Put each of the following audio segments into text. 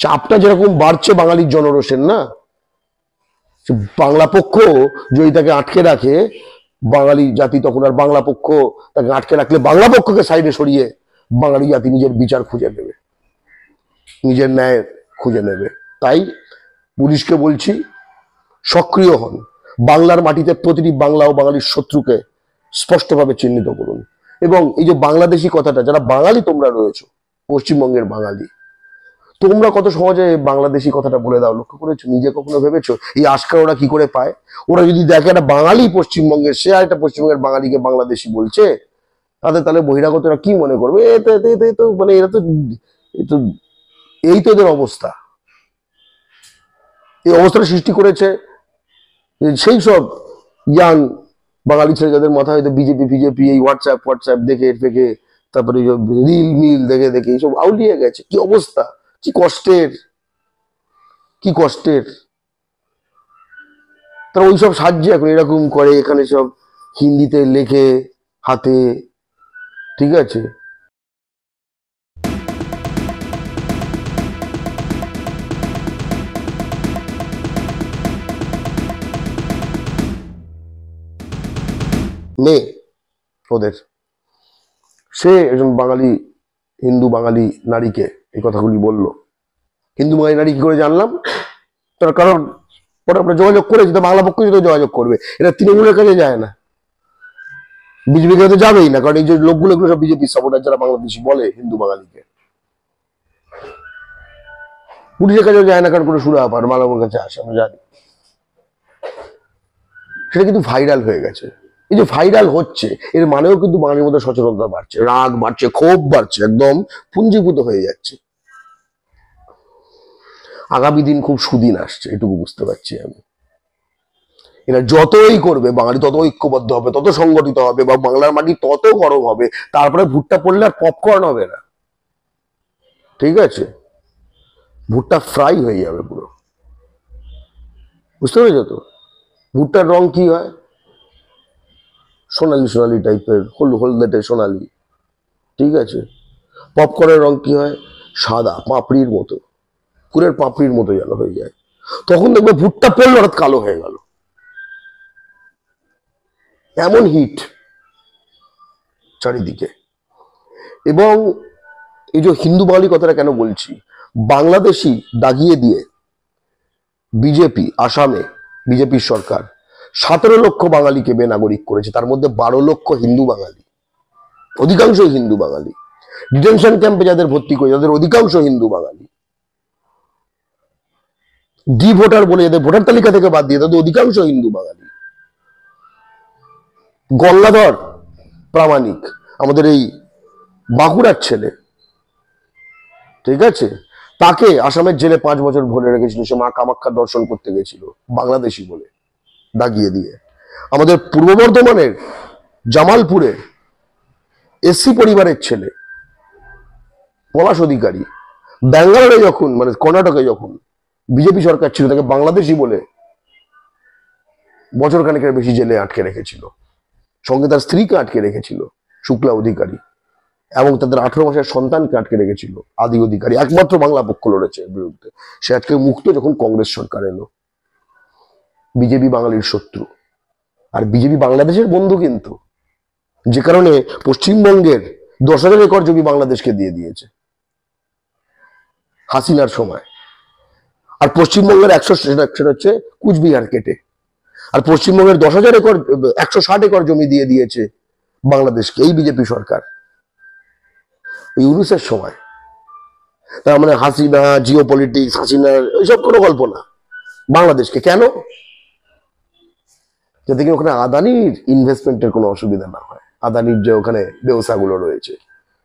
চাপটা যেরকম বাড়ছে বাঙালির জনরোষের, না বাংলা পক্ষ যদি তাকে আটকে রাখে, বাঙালি জাতি তখন আর বাংলা পক্ষ তাকে আটকে রাখলে বাংলা পক্ষকে সাইডে সরিয়ে বাঙালি জাতি নিজের বিচার খুঁজে নেবে, নিজের ন্যায় খুঁজে নেবে। তাই পুলিশকে বলছি, সক্রিয় হন, বাংলার মাটিতে প্রতিটি বাংলা ও বাঙালির শত্রুকে স্পষ্টভাবে চিহ্নিত করুন। এবং এই যে বাংলাদেশি কথাটা, যারা বাঙালি তোমরা রয়েছো, পশ্চিমবঙ্গের বাঙালি, তোমরা কত সহজে বাংলাদেশি কথাটা বলে দাও, লক্ষ্য করেছো? নিজে কখনো ভেবেছো এই আজকাল ওরা কি করে পায়? ওরা যদি দেখে একটা বাঙালি পশ্চিমবঙ্গের, সে আর একটা পশ্চিমবঙ্গের বাঙালিকে বাংলাদেশি বলছে, তাহলে বহিরাগতরা কি মনে করবে? তো মানে এরা তো এই তো এদের অবস্থা। এই অবস্থাটা সৃষ্টি করেছে সেই সব ইয়াং বাঙালি ছেলে যাদের মাথায় হয়তো বিজেপি এই হোয়াটসঅ্যাপ দেখে ফেকে, তারপরে রিল মিল দেখে এইসব আউলিয়ে গেছে। কি অবস্থা, কি কষ্টের। তারা ওইসব সাহায্যে এখন এরকম করে, এখানে সব হিন্দিতে লেখে হাতে, ঠিক আছে? মেয়ে ওদের, সে একজন বাঙালি হিন্দু বাঙালি নারীকে এই কথাগুলি বললো। হিন্দু বাঙালি নারী কি করে জানলাম? তার কারণ ওরা আমরা যোগাযোগ করেছি, তো বাংলা পক্ষ তো যোগাযোগ করবে, এটা তৃণমূলের কাছে যায় না, বিজেপির কাছে যাবেই না, কারণ এই যে লোকগুলো এগুলো সব বিজেপি সাপোর্টার, যারা বাংলাদেশি বলে হিন্দু বাঙালিকে। পুলিশের কাছেও যায় না, কারণ কোনো সুরা আপার মালামুর কাছে আসে, আমরা জানি। সেটা কিন্তু ভাইরাল হয়ে গেছে। এই যে ভাইরাল হচ্ছে, এর মানেও কিন্তু বাঙালির মধ্যে সচেতনতা বাড়ছে, রাগ বাড়ছে, ক্ষোভ বাড়ছে, একদম পুঞ্জীভূত হয়ে যাচ্ছে। আগামী দিন খুব সুদিন আসছে, এটুকু বুঝতে পারছি আমি। এরা যতই করবে, বাঙালি তত ঐক্যবদ্ধ হবে, তত সংগঠিত হবে, বা বাংলার মাটি তত গরম হবে। তারপরে ভুট্টা পড়লে আর পপকর্ন হবে না, ঠিক আছে? ভুট্টা ফ্রাই হয়ে যাবে পুরো, বুঝতে পেরেছো তো? ভুট্টার রং কি হয়? সোনালি টাইপের, হলদেটে সোনালি, ঠিক আছে? পপকর্নের রং কি হয়? সাদা, পাপড়ির মতো, কুলের পাপড়ির মতো যেন হয়ে যায়। তখন দেখবে ভুট্টা পড়লো হঠাৎ কালো হয়ে গেল, এমন হিট চারিদিকে। এবং এই যে হিন্দু বাঙালি কথাটা কেন বলছি, বাংলাদেশি দাগিয়ে দিয়ে বিজেপি, আসামে বিজেপির সরকার 17 লক্ষ বাঙালিকে বেনাগরিক করেছে, তার মধ্যে 12 লক্ষ হিন্দু বাঙালি, অধিকাংশই হিন্দু বাঙালি। ডিটেনশন ক্যাম্পে যাদের ভর্তি করে, যাদের অধিকাংশ হিন্দু বাঙালি। ডি ভোটার বলে যাদের ভোটার তালিকা থেকে বাদ দিয়ে, তাদের অধিকাংশ হিন্দু বাঙালি। গঙ্গাধর প্রামাণিক, আমাদের এই বাঁকুড়ার ছেলে, ঠিক আছে, তাকে আসামের জেলে 5 বছর ভরে রেখেছিল। সে মা কামাখ্যার দর্শন করতে গেছিল, বাংলাদেশি বলে দাগিয়ে দিয়ে। আমাদের পূর্ব বর্ধমানের জামালপুরে এসসি পরিবারের ছেলে পলাশ অধিকারী, ব্যাঙ্গালোরে যখন, মানে কর্ণাটকে যখন বিজেপি সরকার ছিল, তাকে বাংলাদেশি বলে বছর খানেকের বেশি জেলে আটকে রেখেছিল। সঙ্গে তার স্ত্রীকে আটকে রেখেছিল, শুক্লা অধিকারী, এবং তাদের 18 মাসের সন্তানকে আটকে রেখেছিল, আদি অধিকারী। একমাত্র বাংলা পক্ষ লড়েছে এর বিরুদ্ধে। সে আজকে মুক্ত যখন কংগ্রেস সরকার এলো। বিজেপি বাঙালির শত্রু, আর বিজেপি বাংলাদেশের বন্ধু কিন্তু, যে কারণে পশ্চিমবঙ্গের 10,000 একর জমি বাংলাদেশকে দিয়ে দিয়েছে হাসিনার সময়। আর পশ্চিমবঙ্গের 100, সেটা হচ্ছে কুচবিহার কেটে, আর পশ্চিমবঙ্গের 10,000 একর, 160 একর জমি দিয়ে দিয়েছে বাংলাদেশকে এই বিজেপি সরকার, ইউনুসের সময়। তার মানে হাসিনা, জিও পলিটিক্স, হাসিনার এইসব কোনো গল্প না। বাংলাদেশকে কেন? যাতে কি ওখানে আদানির ইনভেস্টমেন্টের কোনো অসুবিধা না হয়। আদানির যে ওখানে ব্যবসাগুলো রয়েছে,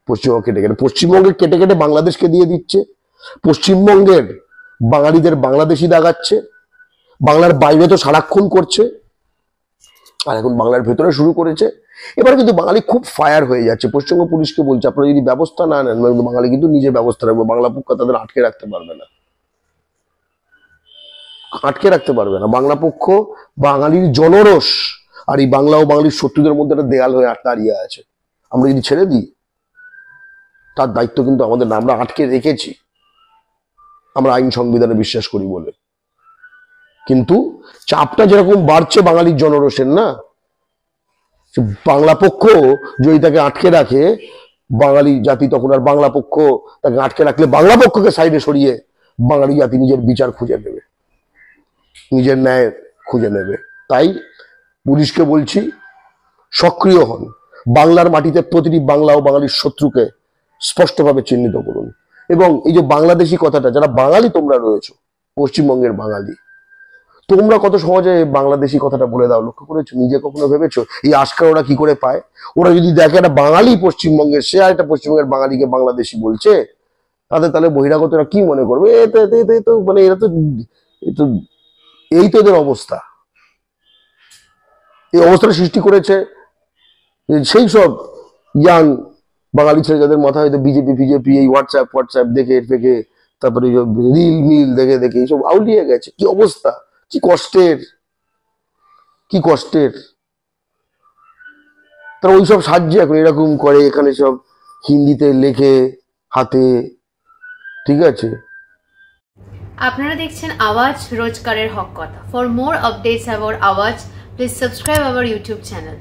পশ্চিমবঙ্গে কেটে কেটে বাংলাদেশকে দিয়ে দিচ্ছে। পশ্চিমবঙ্গের বাঙালিদের বাংলাদেশি দাগাচ্ছে, বাংলার বাইরে তো সারাক্ষণ করছে, আর এখন বাংলার ভেতরে শুরু করেছে। এবার কিন্তু বাঙালি খুব ফায়ার হয়ে যাচ্ছে। পশ্চিমবঙ্গ পুলিশকে বলছে, আপনারা যদি ব্যবস্থা না নেন, বাঙালি কিন্তু নিজে ব্যবস্থা রাখবে। বাংলা পক্ষ তাদের আটকে রাখতে পারবে না, বাংলা পক্ষ বাঙালির জনরোষ আর এই বাংলা ও বাঙালির শত্রুদের মধ্যে একটা দেয়াল হয়ে দাঁড়িয়ে আছে। আমরা যদি ছেড়ে দিই, তার দায়িত্ব কিন্তু আমাদের না, আমরা আটকে রেখেছি। আমরা আইন সংবিধানে বিশ্বাস করি বলে। কিন্তু চাপটা যেরকম বাড়ছে বাঙালির জনরোষের, না বাংলা পক্ষ যদি তাকে আটকে রাখে, বাঙালি জাতি তখন আর বাংলা পক্ষ তাকে আটকে রাখলে বাংলা পক্ষকে সাইডে সরিয়ে বাঙালি জাতি নিজের বিচার খুঁজে নেবে, নিজের ন্যায় খুঁজে নেবে। তাই পুলিশকে বলছি, সক্রিয় হন, বাংলার মাটিতে প্রতিটি বাংলা ও বাঙালির শত্রুকে স্পষ্টভাবে চিহ্নিত করুন। এবং এই যে বাংলাদেশি কথাটা, যারা বাঙালি তোমরা রয়েছো, পশ্চিমবঙ্গের বাঙালি, তোমরা কত সহজে বাংলাদেশি কথাটা বলে দাও, লক্ষ্য করেছো? নিজে কখনো ভেবেছো এই আজকাল ওরা কি করে পায়? ওরা যদি দেখে একটা বাঙালি পশ্চিমবঙ্গের, সে একটা পশ্চিমবঙ্গের বাঙালিকে বাংলাদেশি বলছে, তাহলে বহিরাগতরা কি মনে করবে? তো মানে এরা তো এই তো এদের অবস্থা। এই অবস্থাটা সৃষ্টি করেছে সেই সব ইয়াং বাঙালি ছেলে যাদের মাথায় হয়তো বিজেপি এই হোয়াটসঅ্যাপ দেখে ফেকে, তারপরে রিল মিল দেখে এইসব আউলিয়ে গেছে। কি অবস্থা, কি কষ্টের। তারা ওইসব সাহায্য এখন এরকম করে, এখানে সব হিন্দিতে লেখে হাতে, ঠিক আছে। আপনারা দেখছেন আওয়াজ, রোজকারের হক কথা। ফর মোর আপডেটস অ্যাবাউট আওয়াজ, please subscribe our YouTube channel.